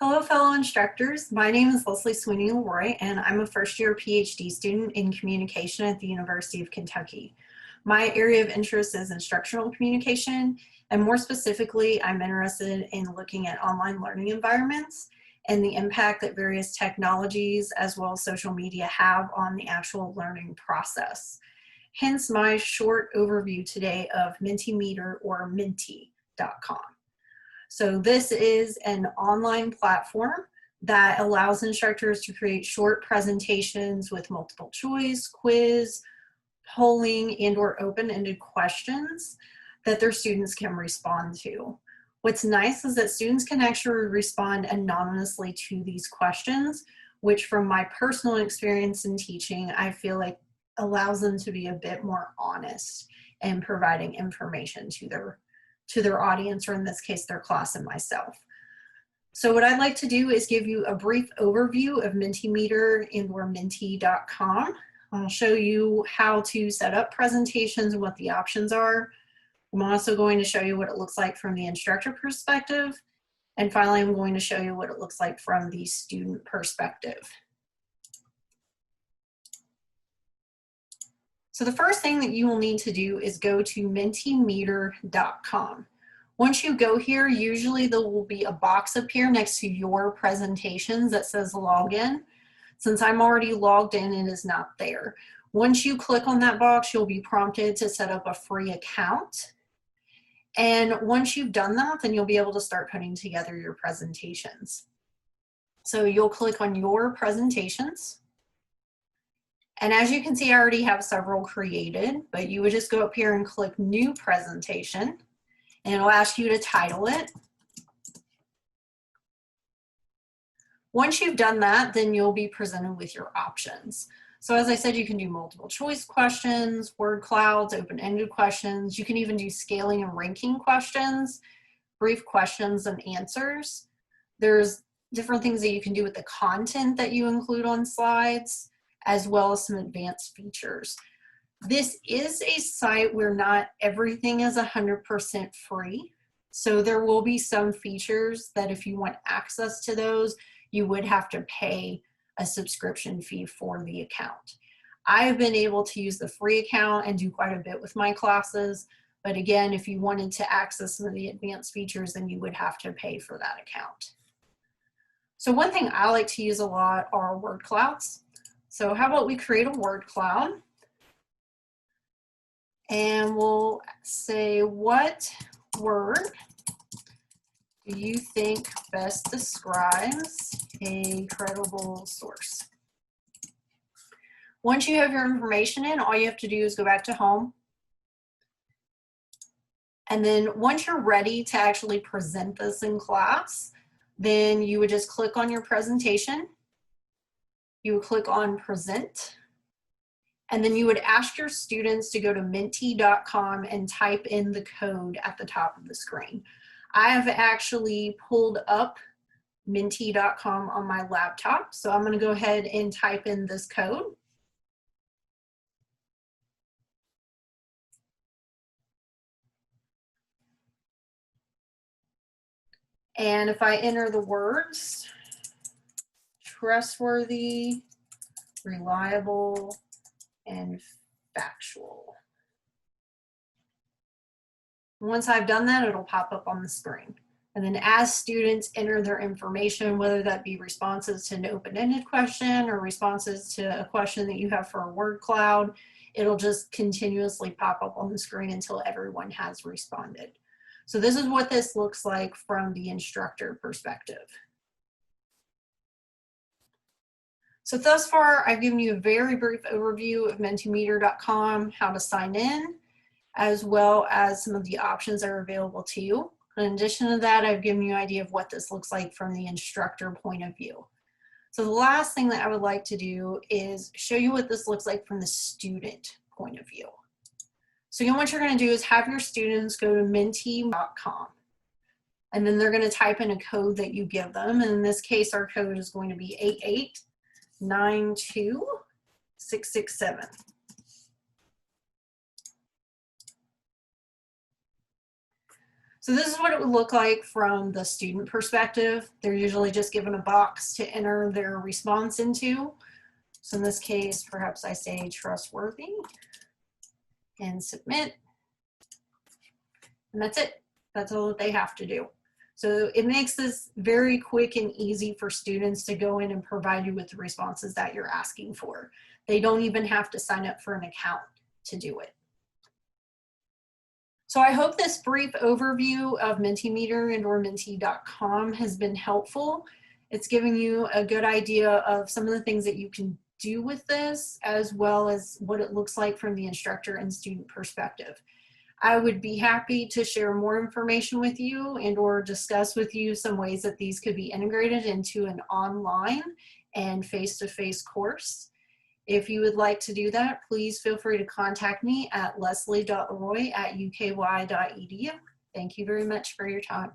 Hello, fellow instructors. My name is Leslie Sweeney Leroy, and I'm a first-year PhD student in communication at the University of Kentucky. My area of interest is instructional communication, and more specifically, I'm interested in looking at online learning environments and the impact that various technologies as well as social media have on the actual learning process. Hence my short overview today of Mentimeter or Menti.com. So this is an online platform that allows instructors to create short presentations with multiple choice, quiz, polling, and/or open-ended questions that their students can respond to. What's nice is that students can actually respond anonymously to these questions, which from my personal experience in teaching, I feel like allows them to be a bit more honest in providing information to their audience, or in this case, their class and myself. So what I'd like to do is give you a brief overview of Mentimeter and/or Menti.com. I'll show you how to set up presentations and what the options are. I'm also going to show you what it looks like from the instructor perspective. And finally, I'm going to show you what it looks like from the student perspective. So the first thing that you will need to do is go to Mentimeter.com. Once you go here, usually there will be a box up here next to your presentations that says login. Since I'm already logged in, it is not there. Once you click on that box, you'll be prompted to set up a free account. And once you've done that, then you'll be able to start putting together your presentations. So you'll click on your presentations. And as you can see, I already have several created, but you would just go up here and click New Presentation, and it'll ask you to title it. Once you've done that, then you'll be presented with your options. So as I said, you can do multiple choice questions, word clouds, open-ended questions. You can even do scaling and ranking questions, brief questions and answers. There's different things that you can do with the content that you include on slides, as well as some advanced features. This is a site where not everything is 100% free. So there will be some features that if you want access to those, you would have to pay a subscription fee for the account. I've been able to use the free account and do quite a bit with my classes. But again, if you wanted to access some of the advanced features, then you would have to pay for that account. So one thing I like to use a lot are word clouds. So how about we create a word cloud, and we'll say, what word do you think best describes a credible source? Once you have your information in, all you have to do is go back to home. And then once you're ready to actually present this in class, then you would just click on your presentation. You would click on Present, and then you would ask your students to go to Menti.com and type in the code at the top of the screen. I have actually pulled up Menti.com on my laptop, so I'm going to go ahead and type in this code. And if I enter the words, trustworthy, reliable, and factual. Once I've done that, it'll pop up on the screen. And then as students enter their information, whether that be responses to an open-ended question or responses to a question that you have for a word cloud, it'll just continuously pop up on the screen until everyone has responded. So this is what this looks like from the instructor perspective. So thus far, I've given you a very brief overview of Mentimeter.com, how to sign in, as well as some of the options that are available to you. In addition to that, I've given you an idea of what this looks like from the instructor point of view. So the last thing that I would like to do is show you what this looks like from the student point of view. So again, what you're going to do is have your students go to Menti.com. And then they're going to type in a code that you give them. And in this case, our code is going to be 8892667. So this is what it would look like from the student perspective. They're usually just given a box to enter their response into. So in this case, perhaps I say trustworthy and submit. And that's it. That's all that they have to do. So it makes this very quick and easy for students to go in and provide you with the responses that you're asking for. They don't even have to sign up for an account to do it. So I hope this brief overview of Mentimeter and/or Menti.com has been helpful. It's giving you a good idea of some of the things that you can do with this, as well as what it looks like from the instructor and student perspective. I would be happy to share more information with you and/or discuss with you some ways that these could be integrated into an online and face-to-face course. If you would like to do that, please feel free to contact me at leslie.leroy@uky.edu. Thank you very much for your time.